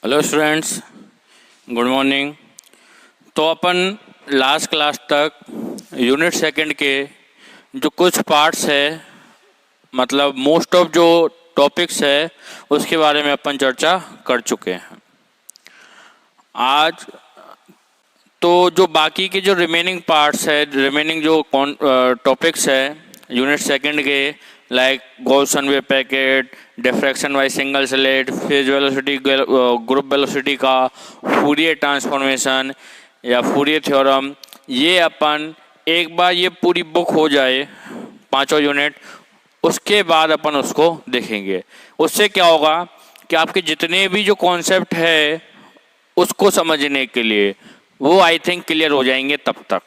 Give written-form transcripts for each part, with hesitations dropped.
Hello students, good morning. तो अपन last class तक unit second के जो कुछ पार्ट्स है, मतलब मोस्ट ऑफ जो टॉपिक्स है उसके बारे में अपन चर्चा कर चुके हैं। आज तो जो बाकी के जो रिमेनिंग पार्ट्स है, रिमेनिंग जो टॉपिक्स है यूनिट सेकंड के, like Gaussian wave packet, diffraction by single slit, phase velocity, group velocity का फूरियर ट्रांसफॉर्मेशन या फूरियर थ्योरम, ये अपन एक बार ये पूरी बुक हो जाए पांचों यूनिट, उसके बाद अपन उसको देखेंगे। उससे क्या होगा कि आपके जितने भी जो कॉन्सेप्ट है उसको समझने के लिए वो आई थिंक क्लियर हो जाएंगे तब तक।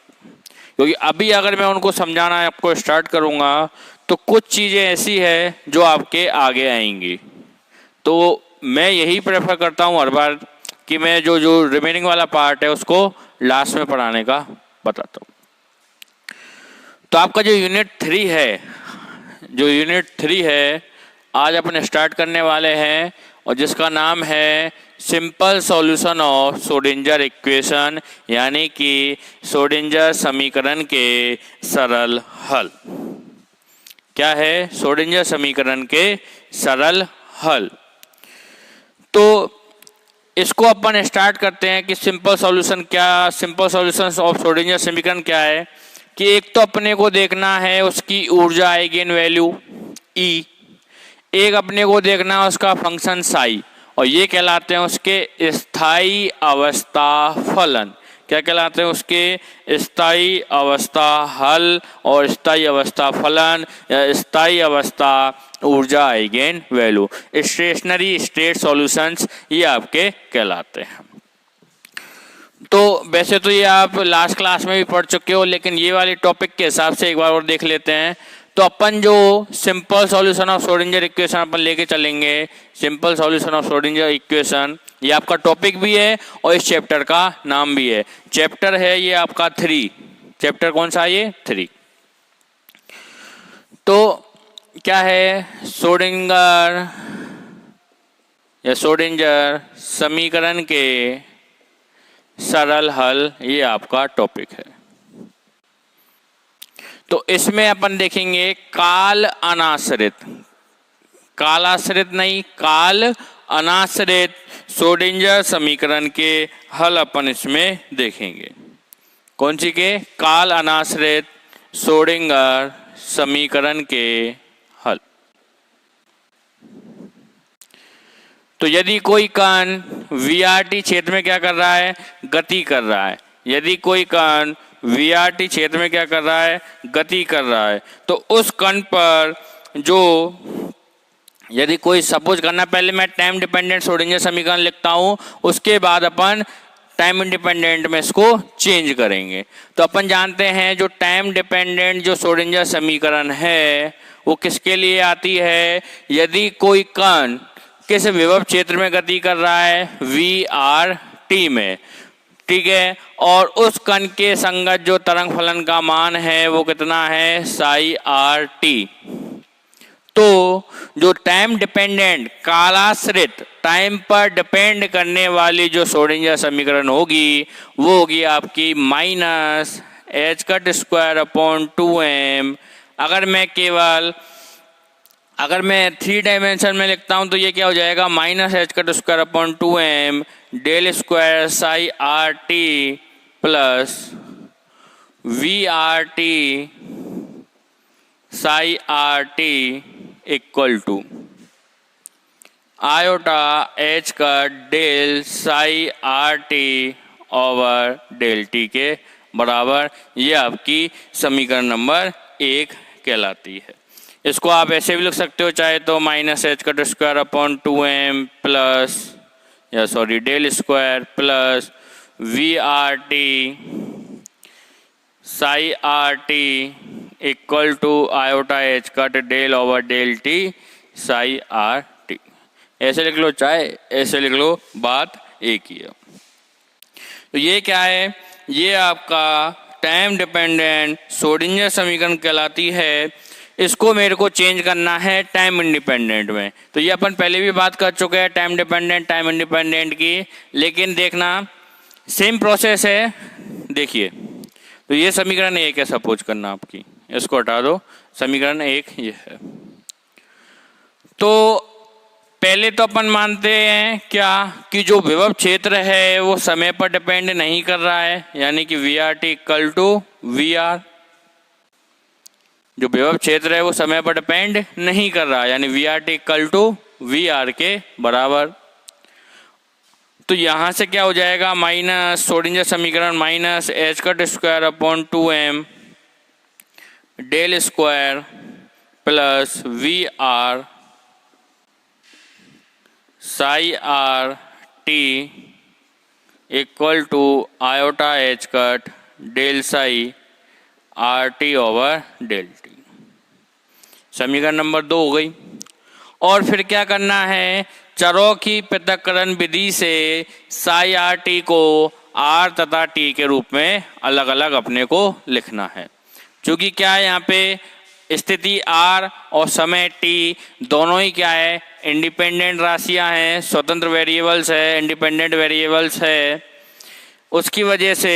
क्योंकि अभी अगर मैं उनको समझाना आपको स्टार्ट करूँगा तो कुछ चीज़ें ऐसी है जो आपके आगे आएंगी। तो मैं यही प्रेफर करता हूँ हर बार कि मैं जो जो रिमेनिंग वाला पार्ट है उसको लास्ट में पढ़ाने का बताता हूँ। तो आपका जो यूनिट 3 है आज अपन स्टार्ट करने वाले हैं, और जिसका नाम है simple solution of Schrödinger equation, यानी कि श्रोडिंगर समीकरण के सरल हल। क्या है? श्रोडिंगर समीकरण के सरल हल। तो इसको अपन स्टार्ट करते हैं कि सिंपल सॉल्यूशन ऑफ श्रोडिंगर समीकरण क्या है। कि एक तो अपने को देखना है उसकी ऊर्जा आइगेन वैल्यू ई, एक अपने को देखना है उसका फंक्शन साई, और ये कहलाते हैं उसके स्थायी अवस्था फलन। क्या कहलाते हैं? उसके स्थायी अवस्था हल और स्थायी अवस्था फलन या स्थायी अवस्था ऊर्जा eigen value, stationery state solutions, ये आपके कहलाते हैं। तो वैसे तो ये आप लास्ट क्लास में भी पढ़ चुके हो, लेकिन ये वाले टॉपिक के हिसाब से एक बार और देख लेते हैं। तो अपन जो simple solution of Schrödinger equation अपन लेके चलेंगे, simple solution of Schrödinger equation, ये आपका टॉपिक भी है और इस चैप्टर का नाम भी है। चैप्टर है ये आपका 3। चैप्टर कौन सा है? ये 3। तो क्या है? श्रोडिंगर या श्रोडिंगर समीकरण के सरल हल, ये आपका टॉपिक है। तो इसमें अपन देखेंगे काल अनाश्रित श्रोडिंगर समीकरण के हल अपन इसमें देखेंगे। कौन सी के? काल अनाश्रित श्रोडिंगर समीकरण के हल। तो यदि कोई कण वीआरटी क्षेत्र में क्या कर रहा है? गति कर रहा है। यदि कोई कण वीआरटी क्षेत्र में क्या कर रहा है? गति कर रहा है। तो उस कण पर जो, यदि कोई सपोज करना, पहले मैं टाइम डिपेंडेंट श्रोडिंगर समीकरण लिखता हूं, उसके बाद अपन टाइम इंडिपेंडेंट में इसको चेंज करेंगे। तो अपन जानते हैं जो टाइम डिपेंडेंट जो श्रोडिंगर समीकरण है वो किसके लिए आती है? यदि कोई कण किस विभव क्षेत्र में गति कर रहा है? वी.आर.टी में, ठीक है, और उस कण के संगत जो तरंग फलन का मान है वो कितना है? साई.आर.टी। तो जो टाइम डिपेंडेंट कालाश्रित, टाइम पर डिपेंड करने वाली जो श्रोडिंगर समीकरण होगी वो होगी आपकी minus H cut square upon 2m। अगर मैं 3 डायमेंशन में लिखता हूं तो ये क्या हो जाएगा? Minus H cut square upon 2m del square psi R T plus V R T psi R T equal to iota H का del psi R T over del T के बराबर। ये आपकी समीकरण नंबर 1 कहलाती है। इसको आप ऐसे भी लिख सकते हो चाहे तो, minus H cut square upon 2m plus del square plus V R T psi R T equal to iota H cut del over del T psi R T. ऐसे लिख लो चाहे ऐसे लिख लो, बात एक ही है। तो ये क्या है? ये आपका टाइम डिपेंडेंट श्रोडिंगर समीकरण कहलाती है। इसको मेरे को चेंज करना है टाइम इंडिपेंडेंट में। तो ये अपन पहले भी बात कर चुके हैं टाइम डिपेंडेंट टाइम इंडिपेंडेंट की, लेकिन देखना सेम प्रोसेस है। देखिए, तो ये समीकरण 1 है सपोज करना आपकी, इसको हटा दो, समीकरण 1 ये है। तो पहले तो अपन मानते हैं क्या कि जो विभव क्षेत्र है वो समय पर डिपेंड नहीं कर रहा है, यानी कि V R T equal to V R. जो विभव क्षेत्र है वो समय पर डिपेंड नहीं कर रहा है, यानी V R T equal to V R के बराबर। तो यहां से क्या हो जाएगा, माइनस श्रोडिंगर समीकरण minus H cut square upon 2m del square plus V R psi R T equal to iota H cut del psi R T over del T. समीकरण नंबर 2 हो गई। और फिर क्या करना है, चरों की पृथक्करण विधि से साई आर टी को आर तथा टी के रूप में अलग अलग अपने को लिखना है। क्योंकि क्या है, यहाँ पे स्थिति आर और समय टी दोनों ही क्या है, इंडिपेंडेंट राशियां हैं, स्वतंत्र वेरिएबल्स है, इंडिपेंडेंट वेरिएबल्स है। उसकी वजह से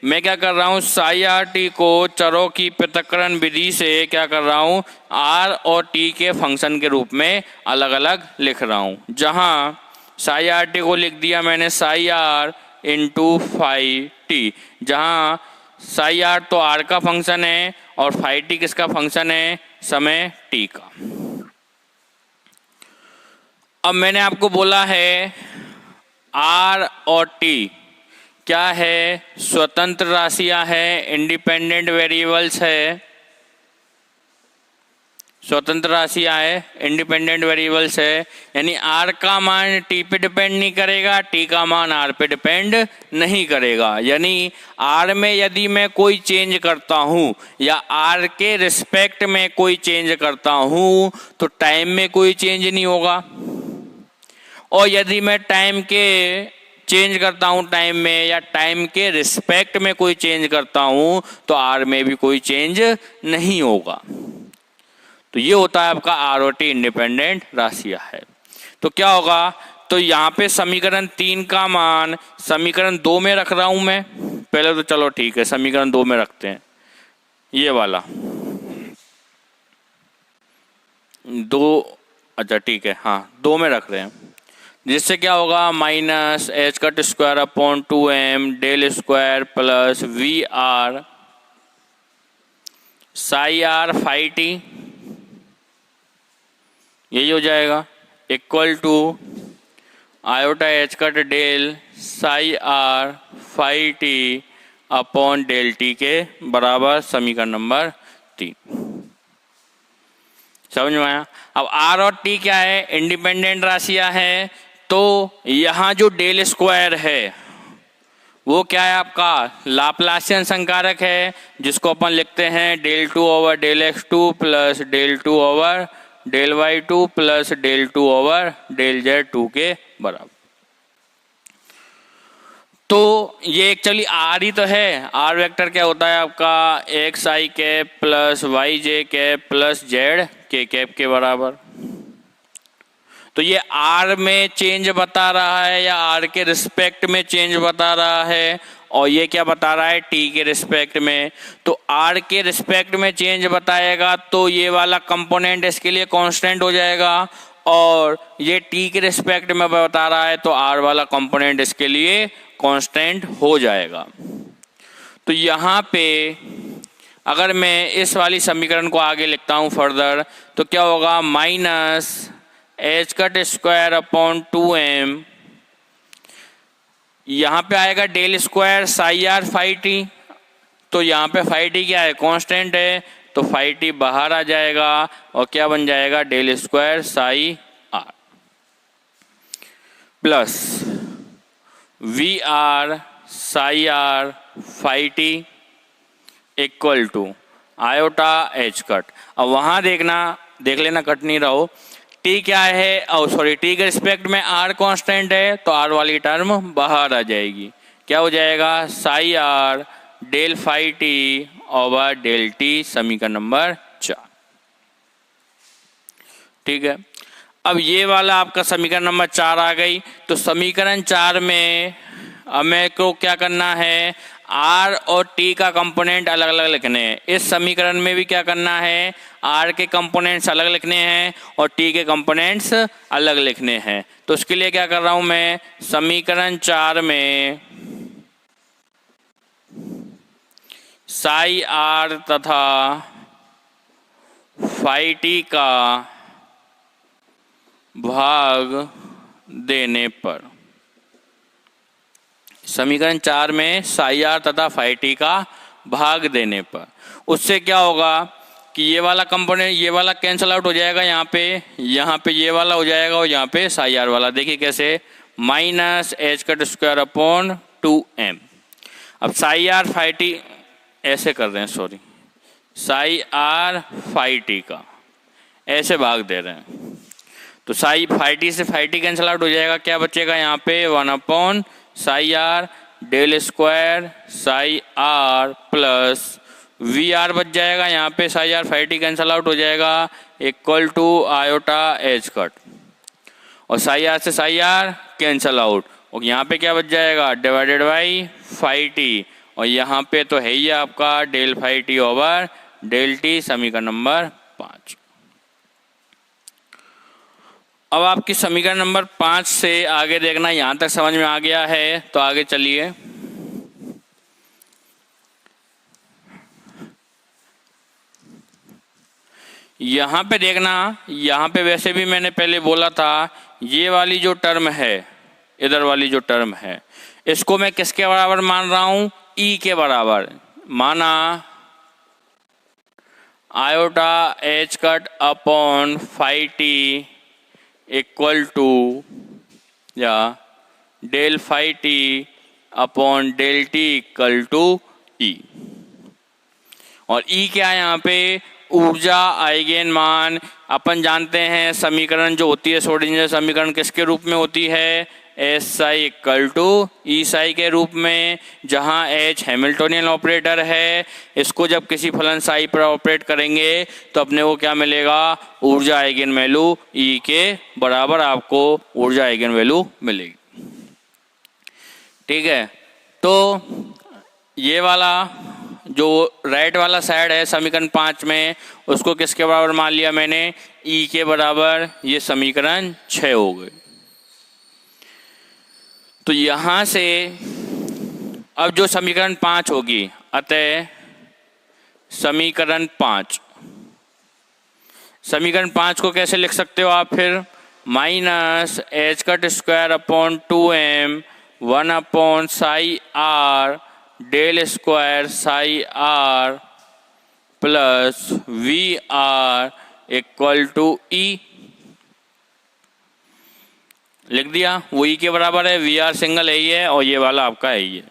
मैं क्या कर रहा हूँ, साई आर टी को चरों की पृथक्करण विधि से क्या कर रहा हूँ, आर और टी के फंक्शन के रूप में अलग अलग लिख रहा हूँ। जहाँ साई आर टी को लिख दिया मैंने psi R into phi T, जहाँ साई आर तो आर का फंक्शन है और फाई टी किसका फंक्शन है, समय टी का। अब मैंने आपको बोला है आर और टी क्या है, स्वतंत्र राशियां है, इंडिपेंडेंट वेरिएबल्स है, स्वतंत्र राशियां है, इंडिपेंडेंट वेरिएबल्स है। यानी आर का मान टी पे डिपेंड नहीं करेगा, टी का मान आर पे डिपेंड नहीं करेगा। यानी आर में यदि मैं कोई चेंज करता हूं या आर के रिस्पेक्ट में कोई चेंज करता हूं तो टाइम में कोई चेंज नहीं होगा, और यदि मैं टाइम के चेंज करता हूं टाइम में या टाइम के रिस्पेक्ट में कोई चेंज करता हूं तो आर में भी कोई चेंज नहीं होगा। तो ये होता है आपका आर और टी इंडिपेंडेंट राशियां है। तो क्या होगा, तो यहाँ पे समीकरण 3 का मान समीकरण 2 में रख रहा हूं मैं। पहले तो चलो ठीक है, समीकरण 2 में रखते हैं, ये वाला 2, अच्छा ठीक है, हाँ 2 में रख रहे हैं। जिससे क्या होगा, minus H cut square upon 2m del square plus V R psi R phi T, यही हो जाएगा, equal to iota H cut del psi R phi T upon del T के बराबर। समीकरण नंबर 3 समझ में आया। अब आर और टी क्या है, इंडिपेंडेंट राशियां हैं। तो यहाँ जो डेल स्क्वायर है वो क्या है, आपका लाप्लासियन संकारक है, जिसको अपन लिखते हैं del 2 over del X 2 plus del 2 over del Y 2 plus del 2 over del Z 2 के बराबर। तो ये एक्चुअली आर ही तो है। आर वेक्टर क्या होता है आपका, एक्स आई कैप प्लस वाई जे कैप प्लस जेड के कैप के बराबर। तो ये आर में चेंज बता रहा है या आर के रिस्पेक्ट में चेंज बता रहा है, और ये क्या बता रहा है, टी के रिस्पेक्ट में। तो आर के रिस्पेक्ट में चेंज बताएगा तो ये वाला कंपोनेंट इसके लिए कांस्टेंट हो जाएगा, और ये टी के रिस्पेक्ट में बता रहा है तो आर वाला कंपोनेंट इसके लिए कांस्टेंट हो जाएगा। तो यहाँ पे अगर मैं इस वाली समीकरण को आगे लिखता हूँ फर्दर, तो क्या होगा, minus H cut square upon 2m, यहाँ पे आएगा del square psi R phi T. तो यहाँ पे फाई टी क्या है, कांस्टेंट है, तो फाई टी बाहर आ जाएगा और क्या बन जाएगा, del square psi R plus V R psi R phi T equal to iota H cut. अब वहां देख लेना कट नहीं रहो, टी क्या है, सॉरी टी के रिस्पेक्ट में आर कांस्टेंट है तो आर वाली टर्म बाहर आ जाएगी। क्या हो जाएगा, psi R del phi T over del T, समीकरण नंबर 4। ठीक है। अब ये वाला आपका समीकरण नंबर 4 आ गई। तो समीकरण 4 में अब मेरे को क्या करना है, आर और टी का कंपोनेंट अलग अलग लिखने हैं। इस समीकरण में भी क्या करना है, आर के कंपोनेंट्स अलग लिखने हैं और टी के कंपोनेंट्स अलग लिखने हैं। तो उसके लिए क्या कर रहा हूं मैं, समीकरण 4 में साई आर तथा फाई टी का भाग देने पर, समीकरण 4 में साई आर तथा फाई टी का भाग देने पर, उससे क्या होगा कि ये वाला कंपोनेंट ये वाला कैंसल आउट हो जाएगा, यहाँ पे ये वाला हो जाएगा और यहाँ पे साई आर वाला। देखिए कैसे, minus H cut square upon 2m। अब साई आर फाई टी ऐसे कर रहे हैं, sorry, psi R phi T का ऐसे भाग दे रहे हैं। तो साई फाई टी से फाई टी कैंसल आउट हो जाएगा, क्या बचेगा यहाँ पे 1 upon psi R del square psi R plus V R बच जाएगा, यहाँ पे psi R phi T cancel out हो जाएगा, equal to iota H cut, और साई आर से साई आर कैंसल आउट, और यहाँ पे क्या बच जाएगा, डिवाइडेड बाई फाई टी, और यहाँ पे तो है ही आपका del phi T over del T, समीकरण नंबर 5। अब आपकी समीकरण नंबर 5 से आगे देखना, यहाँ तक समझ में आ गया है तो आगे चलिए। यहाँ पे देखना, यहाँ पे वैसे भी मैंने पहले बोला था, ये वाली जो टर्म है, इधर वाली जो टर्म है, इसको मैं किसके बराबर मान रहा हूँ, ई के बराबर माना, iota H cut upon phi T equal to या del phi T upon del T equal to E. और ई क्या है यहाँ पे, ऊर्जा आइगेन मान। अपन जानते हैं समीकरण जो होती है श्रोडिंगर समीकरण किसके रूप में होती है, S psi equal to E Sai के रूप में, जहाँ एच हैमिल्टोनियन ऑपरेटर है। इसको जब किसी फलन साई पर ऑपरेट करेंगे तो अपने को क्या मिलेगा, ऊर्जा आइगेन वैल्यू ई के बराबर आपको ऊर्जा आइगेन वैल्यू मिलेगी। ठीक है, तो ये वाला जो राइट वाला साइड है समीकरण 5 में, उसको किसके बराबर मान लिया मैंने, ई के बराबर। ये समीकरण 6 हो गई। तो यहां से अब जो समीकरण 5 होगी, अतः समीकरण 5 को कैसे लिख सकते हो आप फिर, minus H cut square upon 2m 1 upon psi R del square psi R plus V R equal to E. लिख दिया, वो ई के बराबर है, वी आर सिंगल है ही है और ये वाला आपका है ही है।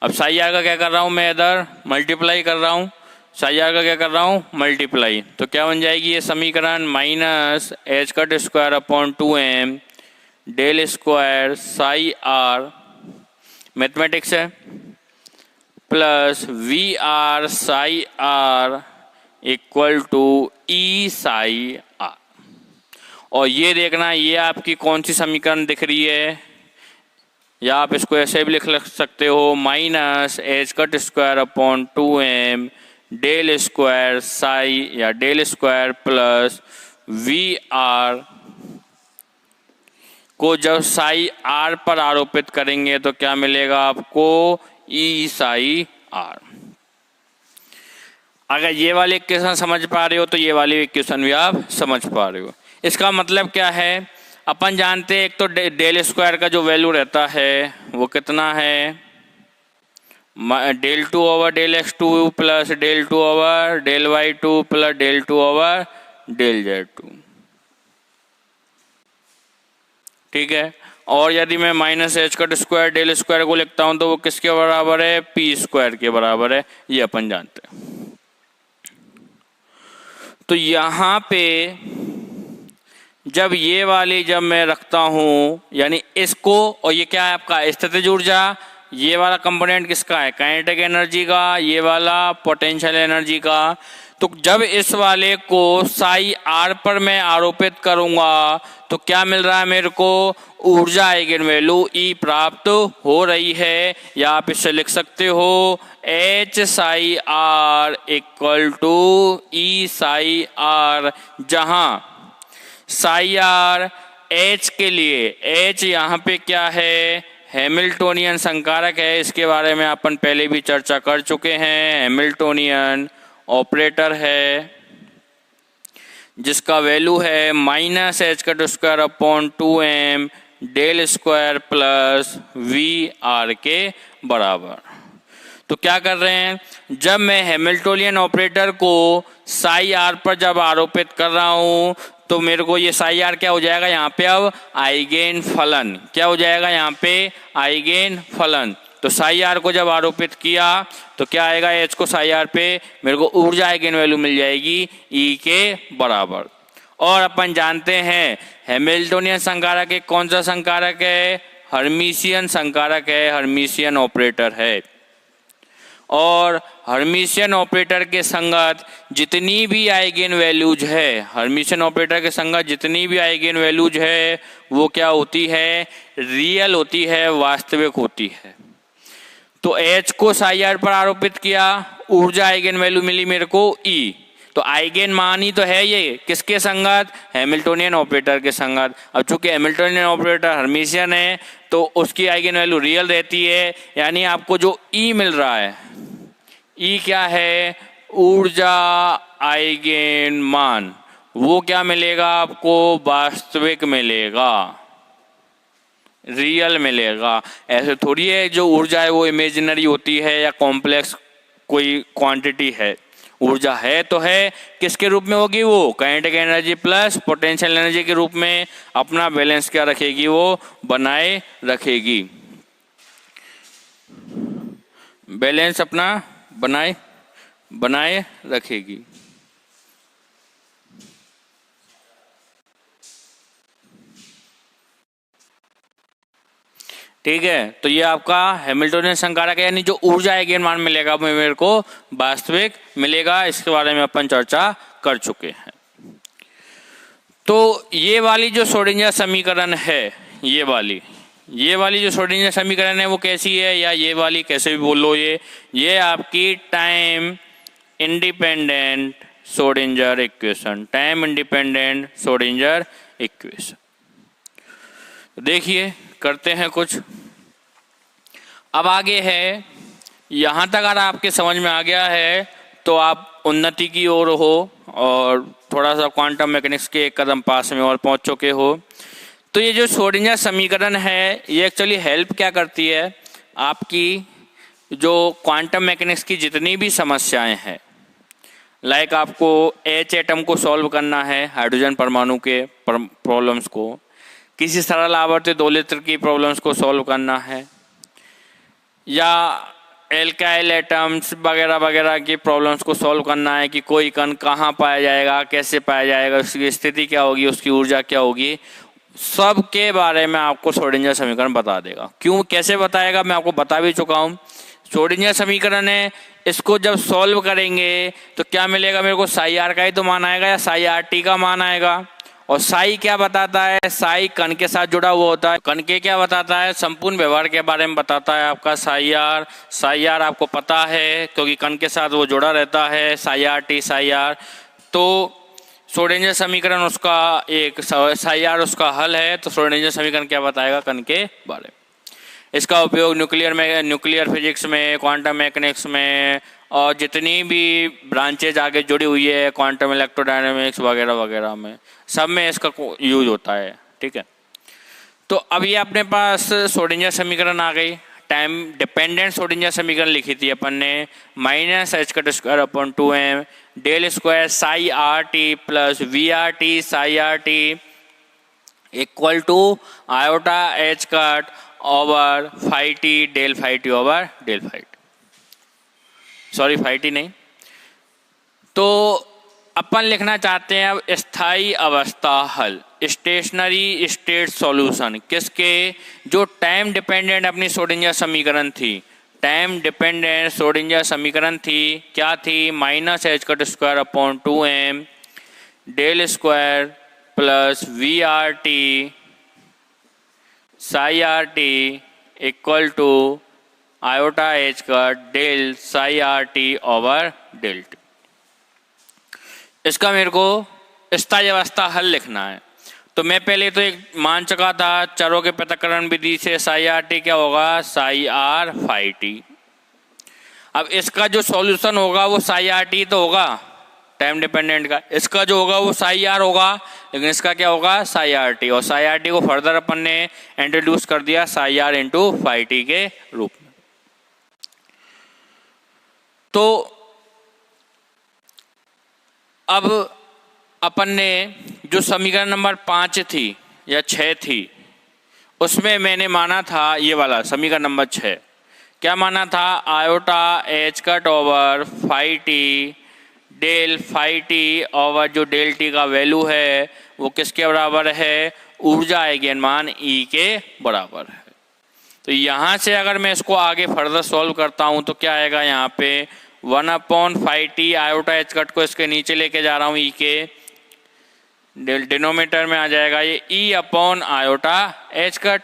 अब साई आर का क्या कर रहा हूँ मैं, इधर मल्टीप्लाई कर रहा हूँ, साई आर का क्या कर रहा हूँ, मल्टीप्लाई। तो क्या बन जाएगी ये समीकरण, minus H cut square upon 2m del square psi R, mathematics है, plus V R psi R equal to E psi R. और ये देखना, ये आपकी कौन सी समीकरण दिख रही है, या आप इसको ऐसे भी लिख सकते हो, minus H cut square upon 2m del square psi या del square plus V R को जब साई आर पर आरोपित करेंगे तो क्या मिलेगा आपको, ई साई आर। अगर ये वाली इक्वेशन समझ पा रहे हो तो ये वाली इक्वेशन भी आप समझ पा रहे हो। इसका मतलब क्या है, अपन जानते हैं एक तो डेल स्क्वायर का जो वैल्यू रहता है वो कितना है, del 2 over del x2 plus del 2 over del y2 plus del 2 over del z2। ठीक है, और यदि मैं minus H cut square del square को लिखता हूं तो वो किसके बराबर है, पी स्क्वायर के बराबर है, ये अपन जानते हैं। तो यहां पे जब ये वाली जब मैं रखता हूं, यानी इसको, और ये क्या है आपका स्थितिज ऊर्जा, ये वाला कंपोनेंट किसका है, काइनेटिक एनर्जी का, ये वाला पोटेंशियल एनर्जी का। तो जब इस वाले को साई आर पर मैं आरोपित करूंगा तो क्या मिल रहा है मेरे को, ऊर्जा आइगन वैल्यू ई प्राप्त हो रही है, या आप इससे लिख सकते हो H psi R equal to E psi R, जहां साई आर एच के लिए, एच यहाँ पे क्या है, हैमिल्टोनियन संकारक है, इसके बारे में अपन पहले भी चर्चा कर चुके हैं। हैमिल्टोनियन ऑपरेटर है जिसका वैल्यू है माइनस एच का square upon 2m del square plus V R के बराबर। तो क्या कर रहे हैं, जब मैं हैमिल्टोनियन ऑपरेटर को साई आर पर जब आरोपित कर रहा हूं तो मेरे को ये साई आर क्या हो जाएगा यहाँ पे, अब आइगेन फलन क्या हो जाएगा यहाँ पे, आइगेन फलन। तो साई आर को जब आरोपित किया तो क्या आएगा, एच को साई आर पे मेरे को ऊर्जा आइगेन वैल्यू मिल जाएगी ई के बराबर। और अपन जानते हैं हैमिल्टोनियन संकारक एक कौन सा संकारक है, हर्मिशियन संकारक है, हर्मिशियन ऑपरेटर है। और हर्मिशियन ऑपरेटर के संगत जितनी भी आइगेन वैल्यूज है, हर्मिशियन ऑपरेटर के संगत जितनी भी आइगेन वैल्यूज है वो क्या होती है, रियल होती है, वास्तविक होती है। तो H को साई आर पर आरोपित किया, ऊर्जा आइगेन वैल्यू मिली मेरे को E। तो आइगेन मान ही तो है ये, किसके संगत, हैमिल्टोनियन ऑपरेटर के संगत। अब चूंकि हैमिल्टोनियन ऑपरेटर हर्मिशियन है तो उसकी आइगेन वैल्यू रियल रहती है, यानी आपको जो E मिल रहा है, E क्या है, ऊर्जा आइगेन मान, वो क्या मिलेगा आपको, वास्तविक मिलेगा, रियल मिलेगा। ऐसे थोड़ी है जो ऊर्जा है वो इमेजिनरी होती है या कॉम्प्लेक्स कोई क्वांटिटी है। ऊर्जा है तो है, किसके रूप में होगी, वो kinetic energy plus potential energy के रूप में अपना बैलेंस क्या रखेगी, वो बनाए रखेगी, बैलेंस अपना बनाए रखेगी। ठीक है, तो ये आपका हैमिल्टोनियन संकारक है, यानी जो ऊर्जा आइगेन मान मिलेगा वो मेरे को वास्तविक मिलेगा। इसके बारे में अपन चर्चा कर चुके हैं। तो ये वाली जो श्रोडिंगर समीकरण है, ये वाली जो श्रोडिंगर समीकरण है वो कैसी है, या ये वाली कैसे भी बोल लो, ये आपकी time independent Schrodinger equation, time independent Schrodinger equation. देखिए करते हैं कुछ। अब आगे है, यहाँ तक अगर आपके समझ में आ गया है तो आप उन्नति की ओर हो और थोड़ा सा क्वांटम मैकेनिक्स के एक कदम पास में और पहुँच चुके हो। तो ये जो श्रोडिंगर समीकरण है ये एक्चुअली हेल्प क्या करती है, आपकी जो क्वांटम मैकेनिक्स की जितनी भी समस्याएं हैं, लाइक आपको H एटम को सॉल्व करना है, हाइड्रोजन परमाणु के प्रॉब्लम्स को, किसी सरल आवर्ती दोलित्र की प्रॉब्लम्स को सॉल्व करना है, या एल्काइल एटम्स वगैरह वगैरह की प्रॉब्लम्स को सॉल्व करना है कि कोई कण कहाँ पाया जाएगा, कैसे पाया जाएगा, उसकी स्थिति क्या होगी, उसकी ऊर्जा क्या होगी, सब के बारे में आपको श्रोडिंगर समीकरण बता देगा। क्यों, कैसे बताएगा, मैं आपको बता भी चुका हूँ। श्रोडिंगर समीकरण है, इसको जब सॉल्व करेंगे तो क्या मिलेगा मेरे को, साई आर का ही तो मान आएगा या साई आर टी का मान आएगा। और साई क्या बताता है, साई कण के साथ जुड़ा हुआ होता है। कण के क्या बताता है, संपूर्ण व्यवहार के बारे में बताता है आपका साई आर आपको पता है क्योंकि कण के साथ वो जुड़ा रहता है, Sai R T psi R. तो श्रोडिंगर समीकरण उसका एक, साई आर उसका हल है। तो श्रोडिंगर समीकरण क्या बताएगा, कण के बारे में। इसका उपयोग न्यूक्लियर फिजिक्स में, क्वांटम मैकेनिक्स में और जितनी भी ब्रांचेज आगे जुड़ी हुई है, क्वांटम इलेक्ट्रोडायनामिक्स वगैरह वगैरह में, सब में इसका यूज होता है। ठीक है, तो अब ये अपने पास श्रोडिंगर समीकरण आ गई। टाइम डिपेंडेंट श्रोडिंगर समीकरण लिखी थी अपन ने, minus H cut square upon 2m del square psi R T plus V R T psi R T equal to iota H cut over phi T del phi T over del phi T, sorry phi T नहीं। तो अपन लिखना चाहते हैं अब स्थायी अवस्था हल, stationery state solution, किसके, जो टाइम डिपेंडेंट अपनी श्रोडिंगर समीकरण थी टाइम डिपेंडेंट श्रोडिंगर समीकरण थी, क्या थी? Minus H cut square upon 2m del square plus V R T psi R T equal to iota H cut del psi R T over del T. इसका मेरे को स्थायी अवस्था हल लिखना है। तो मैं पहले तो एक मान चुका था चरों के पृथक्करण विधि से साई आर टी क्या होगा? Psi R phi T. अब इसका जो सॉल्यूशन होगा वो साई आर टी तो होगा टाइम डिपेंडेंट का, इसका जो होगा वो साई आर होगा, लेकिन इसका क्या होगा? Psi R T. और साई आर टी को फर्दर अपन ने इंट्रोड्यूस कर दिया psi R into phi T के रूप में। तो अब अपन ने जो समीकरण नंबर 5 थी या 6 थी उसमें मैंने माना था ये वाला समीकरण नंबर 6, क्या माना था? Iota H cut over phi T del phi T over जो डेल टी का वैल्यू है वो किसके बराबर है? ऊर्जा आइगन ई के बराबर है। तो यहाँ से अगर मैं इसको आगे फर्दर सॉल्व करता हूँ तो क्या आएगा? यहाँ पे 1/फाई आयोटा एच कट को इसके नीचे लेके जा रहा हूँ ई के, डिनोमिनेटर में आ जाएगा ये ई अपॉन आयोटा एच कट।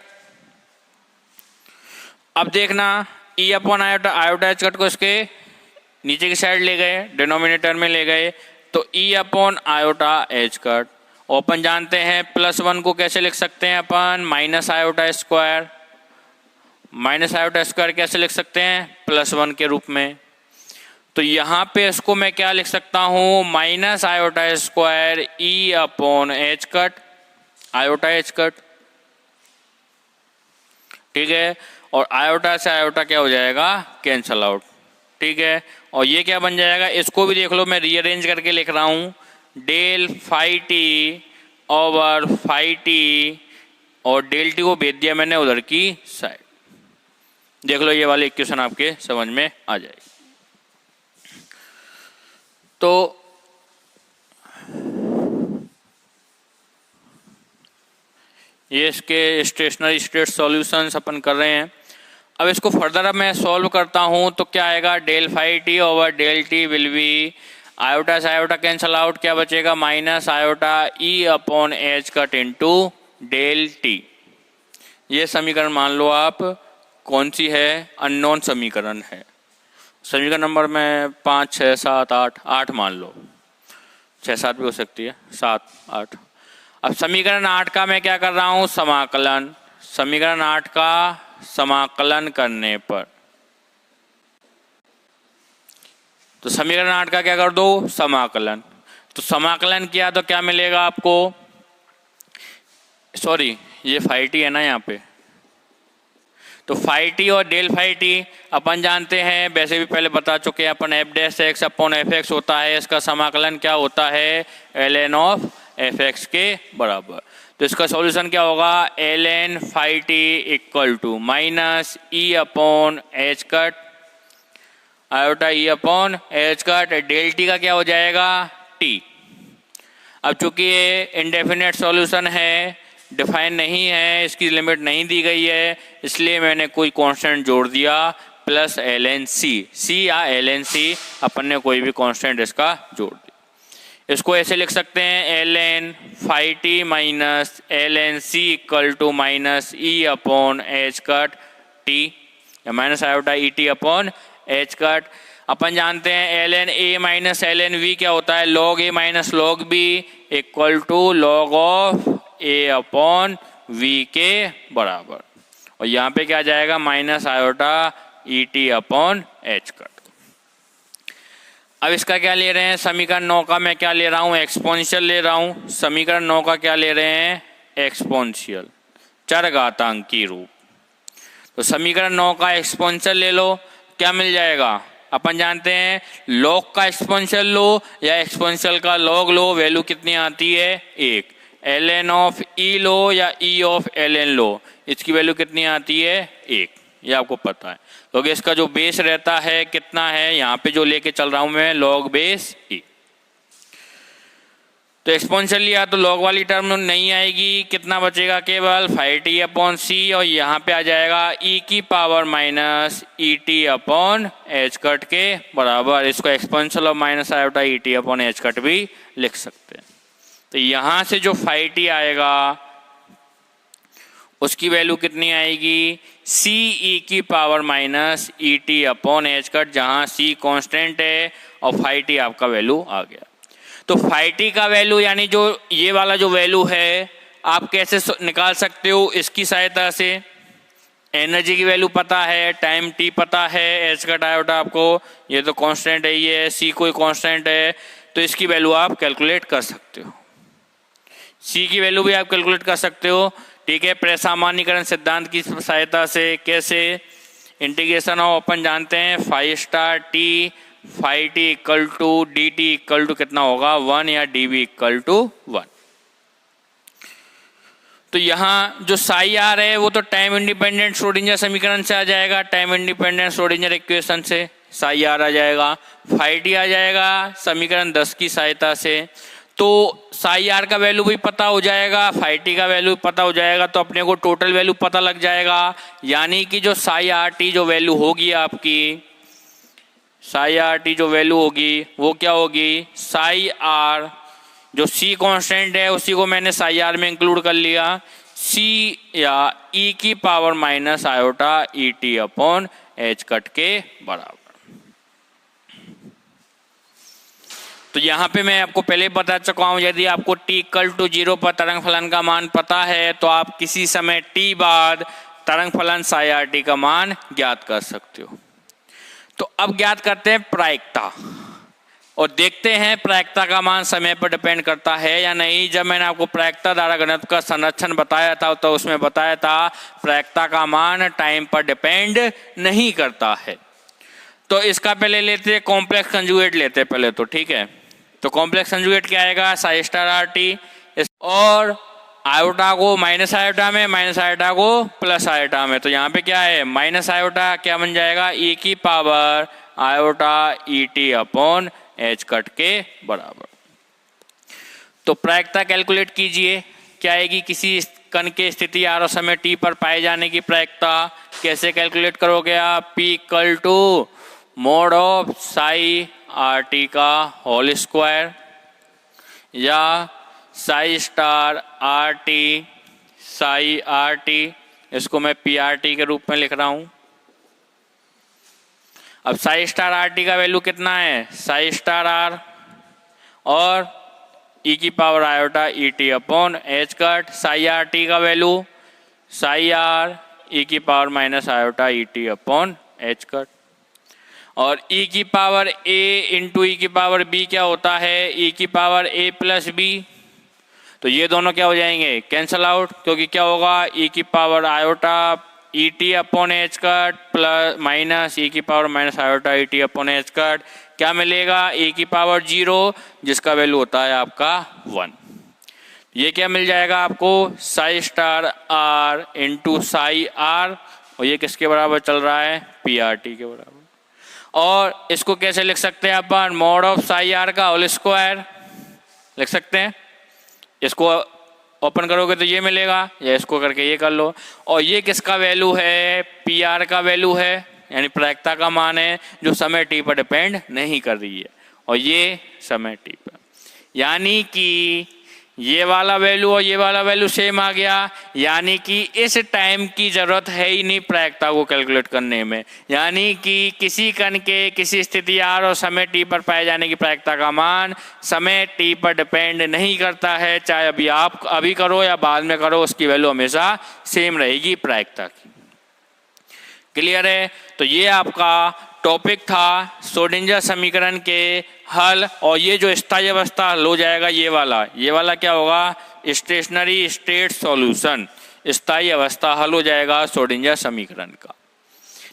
अब देखना ई अपॉन आयोटा एच कट को इसके नीचे की साइड ले गए, डिनोमिनेटर में ले गए, तो E upon iota H cut. अपन जानते हैं +1 को कैसे लिख सकते हैं अपन? Minus iota square. Minus iota square कैसे लिख सकते हैं? +1 के रूप में। तो यहाँ पे इसको मैं क्या लिख सकता हूँ? माइनस आयोटा स्क्वायर ई upon H cut, iota H cut, ठीक है। और आयोटा से आयोटा क्या हो जाएगा? कैंसल आउट, ठीक है। और ये क्या बन जाएगा? इसको भी देख लो, मैं रीअरेंज करके लिख रहा हूँ, del phi T over phi T, और डेल टी को भेज दिया मैंने उधर की साइड। देख लो ये वाली इक्वेशन आपके समझ में आ जाएगी। तो ये इसके स्टेशनरी स्टेट सॉल्यूशंस अपन कर रहे हैं। अब इसको फर्दर अब मैं सॉल्व करता हूं तो क्या आएगा? Del phi T over del T will be, iota से आयोटा कैंसल आउट, क्या बचेगा? Minus iota E upon H cut into del T. ये समीकरण मान लो आप कौन सी है? अननोन समीकरण है। समीकरण नंबर में 5, 6, 7, 8 मान लो, 6, 7 भी हो सकती है, 7, 8। अब समीकरण 8 का मैं क्या कर रहा हूँ? समाकलन। समीकरण 8 का समाकलन करने पर, तो समीकरण 8 का क्या कर दो? समाकलन। तो समाकलन किया तो क्या मिलेगा आपको? सॉरी, ये फाई टी है ना यहाँ पे, तो फाई टी और डेल फाई टी अपन जानते हैं, वैसे भी पहले बता चुके हैं अपन, F dash X upon F X होता है। इसका समाकलन क्या होता है? L N of F X के बराबर। तो इसका सॉल्यूशन क्या होगा? L N phi T equal to minus E upon H cut, iota E upon H cut, del T का क्या हो जाएगा? टी। अब चूंकि ये इनडेफिनेट सॉल्यूशन है, डिफाइन नहीं है, इसकी लिमिट नहीं दी गई है, इसलिए मैंने कोई कांस्टेंट जोड़ दिया प्लस एल एन सी, सी या एल एन सी, अपन ने कोई भी कांस्टेंट इसका जोड़ दिया। इसको ऐसे लिख सकते हैं, L N phi T minus L N C equal to minus E upon H cut T, या minus iota E T upon H cut. अपन जानते हैं L N A minus L N V क्या होता है? Log A minus log B equal to log of A upon V के बराबर। और यहाँ पे क्या जाएगा? Minus iota E T upon H cut. अब इसका क्या ले रहे हैं? समीकरण 9 का मैं क्या ले रहा हूँ? एक्सपोनेंशियल ले रहा हूँ। समीकरण 9 का क्या ले रहे हैं? एक्सपोनेंशियल, चरघातांकी रूप। तो समीकरण 9 का एक्सपोनेंशियल ले लो, क्या मिल जाएगा? अपन जानते हैं लॉग का एक्सपोनेंशियल लो या एक्सपोनेंशियल का लॉग लो, वैल्यू कितनी आती है? 1। एल एन ऑफ ई लो या ई ऑफ एल एन लो, इसकी वैल्यू कितनी आती है? 1। ये आपको पता है, क्योंकि इसका जो बेस रहता है कितना है? यहाँ पे जो लेके चल रहा हूं मैं, लॉग बेस ई। तो एक्सपोनेंशियल लिया तो लॉग वाली टर्म नहीं आएगी, कितना बचेगा केवल 5t अपॉन सी, और यहाँ पे आ जाएगा e की power minus ET upon H cut के बराबर। इसको exponential of minus iota ET upon H cut भी लिख सकते हैं। तो यहाँ से जो 5t आएगा उसकी वैल्यू कितनी आएगी, सी ई की power minus ET upon H cut, जहाँ c कांस्टेंट है और 5t आपका वैल्यू आ गया। तो 5t का वैल्यू यानी जो ये वाला जो वैल्यू है आप कैसे निकाल सकते हो, इसकी सहायता से। एनर्जी की वैल्यू पता है, टाइम t पता है, एच कट आयोटा आपको, ये तो कांस्टेंट है, ये c कोई कांस्टेंट है, तो इसकी वैल्यू आप कैलकुलेट कर सकते हो। c की वैल्यू भी आप कैलकुलेट कर सकते हो, ठीक है, प्रसामान्यीकरण सिद्धांत की सहायता से। कैसे, इंटीग्रेशन ऑफ अपन जानते हैं 5 star t 5t equal to dt equal to कितना होगा 1 या dv इक्वल टू 1। तो यहाँ जो साई आर है वो तो टाइम इंडिपेंडेंट श्रोडिंजर समीकरण से आ जाएगा, टाइम इंडिपेंडेंट श्रोडिंजर इक्वेशन से साई आर आ जाएगा। 5t आ जाएगा समीकरण 10 की सहायता से। तो साई आर का वैल्यू भी पता हो जाएगा, 5t का वैल्यू पता हो जाएगा, तो अपने को टोटल वैल्यू पता लग जाएगा। यानी कि जो साई आर टी जो वैल्यू होगी आपकी, साई आर टी जो वैल्यू होगी वो क्या होगी, साई आर जो सी कांस्टेंट है उसी को मैंने साई आर में इंक्लूड कर लिया, सी या ई की power minus iota ET upon H cut के बराबर। तो यहाँ पे मैं आपको पहले बता चुका हूँ, यदि आपको t इक्वल टू 0 पर तरंग फलन का मान पता है तो आप किसी समय t बाद तरंग फलन साई आर टी का मान ज्ञात कर सकते हो। तो अब ज्ञात करते हैं प्रायिकता और देखते हैं प्रायिकता का मान समय पर डिपेंड करता है या नहीं। जब मैंने आपको प्रायिकता धारा घनत्व का संरक्षण बताया था तो उसमें बताया था प्रायिकता का मान टाइम पर डिपेंड नहीं करता है। तो इसका पहले लेते हैं कॉम्प्लेक्स कंजुगेट लेते हैं पहले तो, ठीक है। तो कॉम्प्लेक्स कंजुगेट क्या आएगा, साई स्टार आर टी, और आयोटा को माइनस आयोटा में, माइनस आयोटा को प्लस आयोटा में। तो यहाँ पे क्या है, माइनस आयोटा क्या बन जाएगा, e की power iota ET upon H cut के बराबर। तो प्रायिकता कैलकुलेट कीजिए, क्या आएगी, किसी कण के स्थिति आर और समय t पर पाए जाने की प्रायिकता कैसे कैलकुलेट करोगे आप, p equal to mod of psi R T का होल स्क्वायर या psi star R T psi R T, इसको मैं PRT के रूप में लिख रहा हूं। अब साई स्टार आर टी का वैल्यू कितना है, साई स्टार आर और e की power iota ET upon H cut, Sai R T का वैल्यू साई आर e की power minus iota ET upon H cut, और e की पावर a इंटू e की पावर b क्या होता है, e की पावर a प्लस b। तो ये दोनों क्या हो जाएंगे, कैंसल आउट, क्योंकि क्या होगा, e की power iota ET upon H cut plus minus e की power minus iota ET upon H cut, क्या मिलेगा, e की पावर 0 जिसका वैल्यू होता है आपका 1। ये क्या मिल जाएगा आपको, Sai star r into Sai r, और ये किसके बराबर चल रहा है, PRT के बराबर। और इसको कैसे लिख सकते हैं अपन, मॉड ऑफ साई आर का होल स्क्वायर लिख सकते हैं। इसको ओपन करोगे तो ये मिलेगा, या इसको करके ये कर लो। और ये किसका वैल्यू है, PR का वैल्यू है, यानी प्रायिकता का मान है जो समय t पर डिपेंड नहीं कर रही है, और ये समय t पर, यानी कि ये वाला वैल्यू और ये वाला वैल्यू सेम आ गया। यानी कि इस टाइम की जरूरत है ही नहीं प्रायिकता को कैलकुलेट करने में, यानी कि किसी कण के किसी स्थिति r और समय t पर पाए जाने की प्रायिकता का मान समय t पर डिपेंड नहीं करता है, चाहे अभी आप अभी करो या बाद में करो, उसकी वैल्यू हमेशा सेम रहेगी प्रायिकता की। क्लियर है। तो ये आपका टॉपिक था श्रोडिंगर समीकरण के हल, और ये जो स्थायी अवस्था हल हो जाएगा ये वाला क्या होगा, स्टेशनरी स्टेट सॉल्यूशन, स्थायी अवस्था हल हो जाएगा श्रोडिंगर समीकरण का,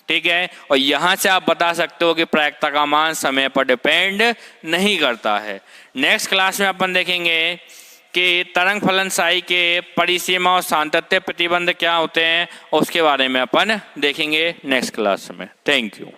ठीक है। और यहाँ से आप बता सकते हो कि प्रायिकता का मान समय पर डिपेंड नहीं करता है। नेक्स्ट क्लास में अपन देखेंगे कि तरंग फलन साई के परिसीमा और सातत्य प्रतिबंध क्या होते हैं, और उसके बारे में अपन देखेंगे नेक्स्ट क्लास में। Thank you.